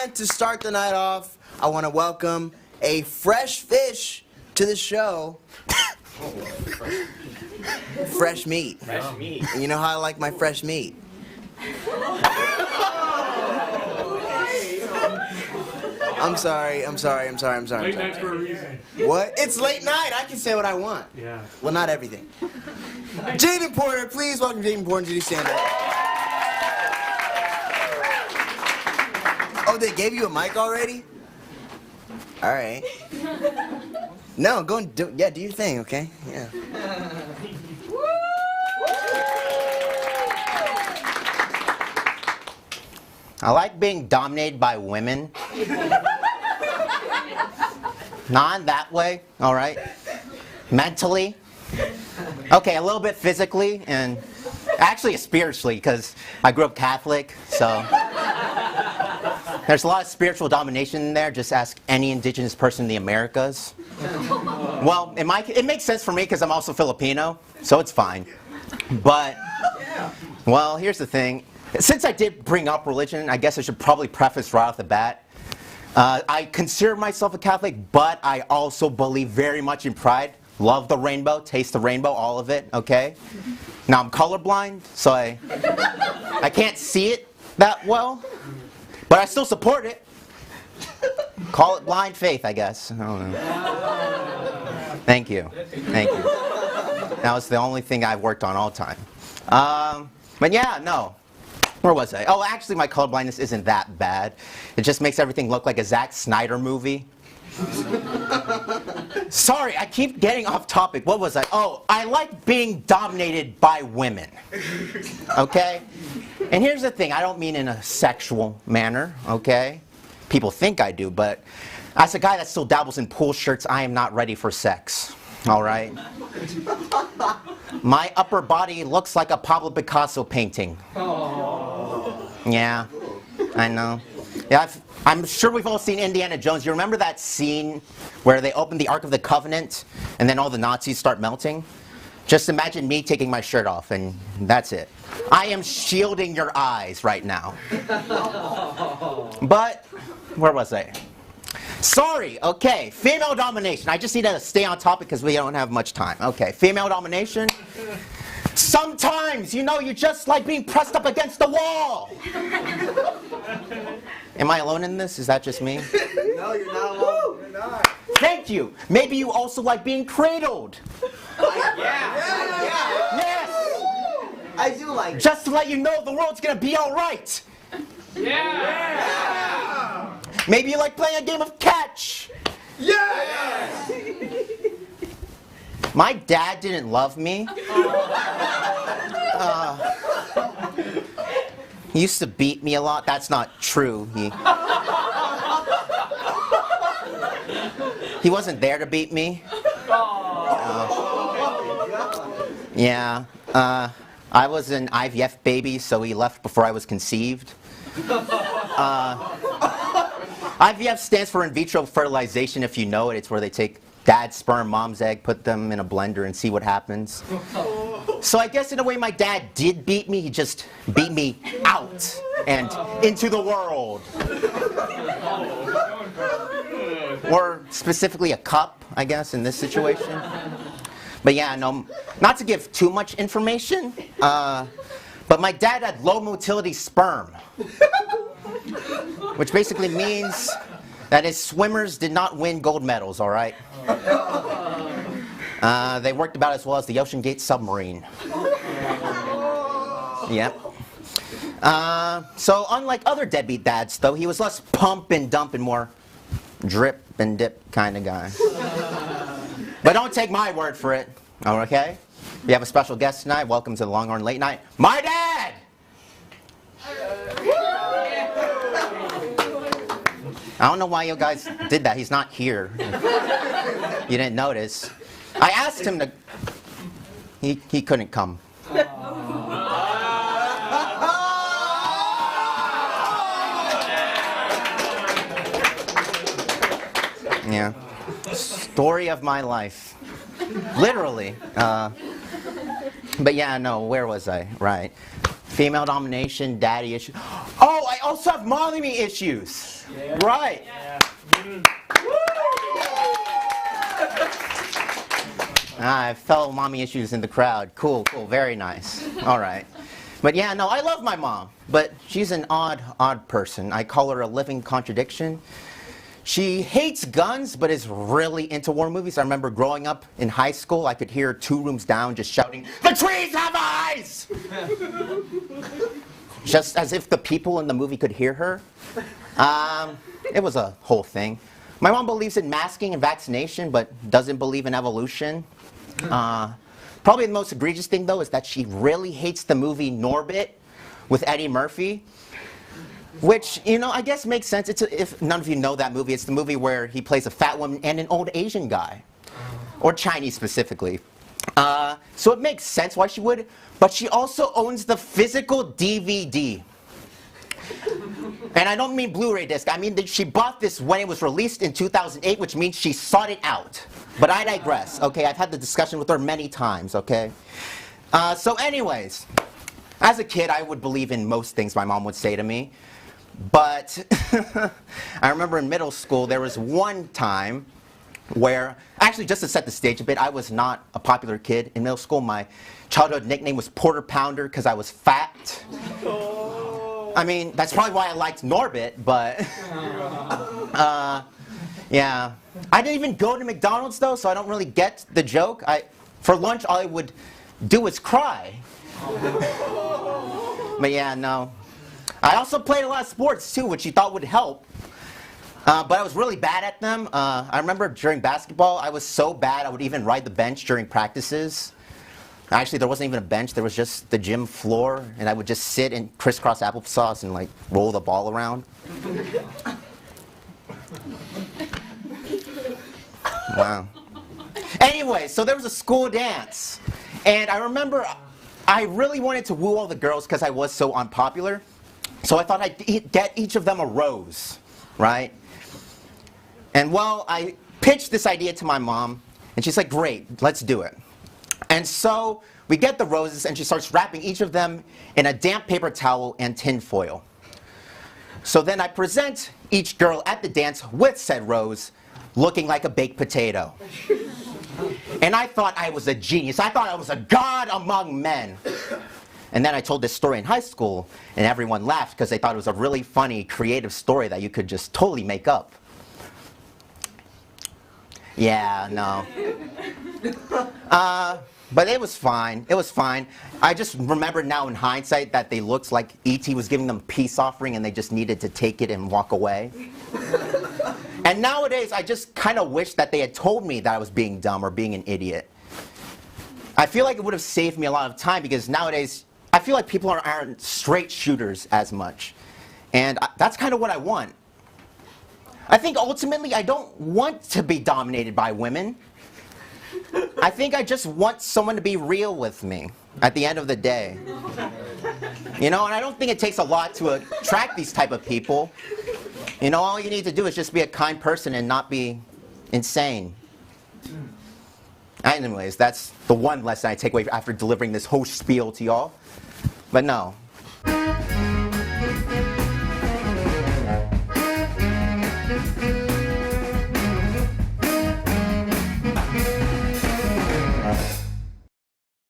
And to start the night off, I want to welcome a fresh fish to the show. Fresh meat. Fresh meat. You know how I like my fresh meat. I'm sorry. Late nights for a reason. What? It's late night. I can say what I want. Yeah. Well, not everything. Jaden Porter, please welcome Jaden Porter to the stand up. Oh, they gave you a mic already? All right. No, go and do your thing, okay? Yeah. I like being dominated by women. Not in that way, all right? Mentally. Okay, a little bit physically, and actually spiritually, because I grew up Catholic, so there's a lot of spiritual domination in there. Just ask any indigenous person in the Americas. Well, it makes sense for me because I'm also Filipino, so it's fine. But, well, here's the thing. Since I did bring up religion, I guess I should probably preface right off the bat. I consider myself a Catholic, but I also believe very much in pride. Love the rainbow, taste the rainbow, all of it, okay? Now I'm colorblind, so I can't see it that well, but I still support it. Call it blind faith, I guess. I don't know. Thank you. That was the only thing I've worked on all time. But yeah, no. Where was I? Oh, actually, my colorblindness isn't that bad. It just makes everything look like a Zack Snyder movie. Sorry, I keep getting off topic. What was I? Oh, I like being dominated by women. Okay? And here's the thing. I don't mean in a sexual manner, okay? People think I do, but as a guy that still dabbles in pool shirts, I am not ready for sex. All right? My upper body looks like a Pablo Picasso painting. Yeah, I know. Yeah, I'm sure we've all seen Indiana Jones. You remember that scene where they open the Ark of the Covenant and then all the Nazis start melting? Just imagine me taking my shirt off and that's it. I am shielding your eyes right now. But, where was I? Sorry, okay, female domination. I just need to stay on topic because we don't have much time. Okay, female domination. Sometimes, you just like being pressed up against the wall. Am I alone in this? Is that just me? No, you're not alone. You're not. Thank you. Maybe you also like being cradled. Yes. I do like it. Just to let you know the world's gonna be all right. Yeah. Maybe you like playing a game of catch. Yes. My dad didn't love me. He used to beat me a lot. That's not true. He wasn't there to beat me. Yeah. I was an IVF baby, so he left before I was conceived. IVF stands for in vitro fertilization, if you know it. It's where they take dad's sperm, mom's egg, put them in a blender and see what happens. So I guess in a way my dad did beat me. He just beat me out and into the world. Or specifically a cup, I guess, in this situation. But yeah, no, not to give too much information, but my dad had low motility sperm. Which basically means that his swimmers did not win gold medals, all right? They worked about as well as the Ocean Gate submarine. Yep. So unlike other deadbeat dads, though, he was less pump and dump and more drip and dip kind of guy. But don't take my word for it, okay? We have a special guest tonight. Welcome to the Longhorn Late Night. My dad! I don't know why you guys did that. He's not here. You didn't notice. I asked him to... He couldn't come. Yeah. Story of my life. Literally. But yeah, no, where was I? Right. Female domination, daddy issue. Oh, I also have mommy issues. Yeah. Right. Yeah. I have fellow mommy issues in the crowd. Cool, cool, very nice. All right. But yeah, no, I love my mom, but she's an odd person. I call her a living contradiction. She hates guns, but is really into war movies. I remember growing up in high school, I could hear her 2 rooms down just shouting, "The trees have eyes!" Just as if the people in the movie could hear her. It was a whole thing. My mom believes in masking and vaccination, but doesn't believe in evolution. Probably the most egregious thing, though, is that she really hates the movie Norbit with Eddie Murphy. Which, you know, I guess makes sense. If none of you know that movie, it's the movie where he plays a fat woman and an old Asian guy. Or Chinese specifically. So it makes sense why she would. But she also owns the physical DVD. And I don't mean Blu-ray disc. I mean that she bought this when it was released in 2008, which means she sought it out. But I digress, okay? I've had the discussion with her many times, okay? So anyways, as a kid, I would believe in most things my mom would say to me. But I remember in middle school, there was one time where, actually just to set the stage a bit, I was not a popular kid in middle school. My childhood nickname was Porter Pounder because I was fat. I mean, that's probably why I liked Norbit, but yeah. I didn't even go to McDonald's though, so I don't really get the joke. For lunch, all I would do was cry. But yeah, no. I also played a lot of sports too, which you thought would help. But I was really bad at them. I remember during basketball, I was so bad I would even ride the bench during practices. Actually, there wasn't even a bench. There was just the gym floor, and I would just sit and crisscross applesauce and like roll the ball around. Wow. Anyway, so there was a school dance, and I remember I really wanted to woo all the girls because I was so unpopular. So I thought I'd get each of them a rose, right? And well, I pitched this idea to my mom, and she's like, "Great, let's do it." And so we get the roses, and she starts wrapping each of them in a damp paper towel and tin foil. So then I present each girl at the dance with said rose, looking like a baked potato. And I thought I was a genius. I thought I was a god among men. And then I told this story in high school, and everyone laughed because they thought it was a really funny, creative story that you could just totally make up. Yeah, no. But it was fine. It was fine. I just remember now in hindsight that they looked like E.T. was giving them a peace offering and they just needed to take it and walk away. And nowadays, I just kind of wish that they had told me that I was being dumb or being an idiot. I feel like it would have saved me a lot of time because nowadays, I feel like people aren't straight shooters as much. And that's kind of what I want. I think ultimately, I don't want to be dominated by women. I think I just want someone to be real with me at the end of the day. You know, and I don't think it takes a lot to attract these type of people. You know, all you need to do is just be a kind person and not be insane. Anyways, that's the one lesson I take away after delivering this whole spiel to y'all. But no.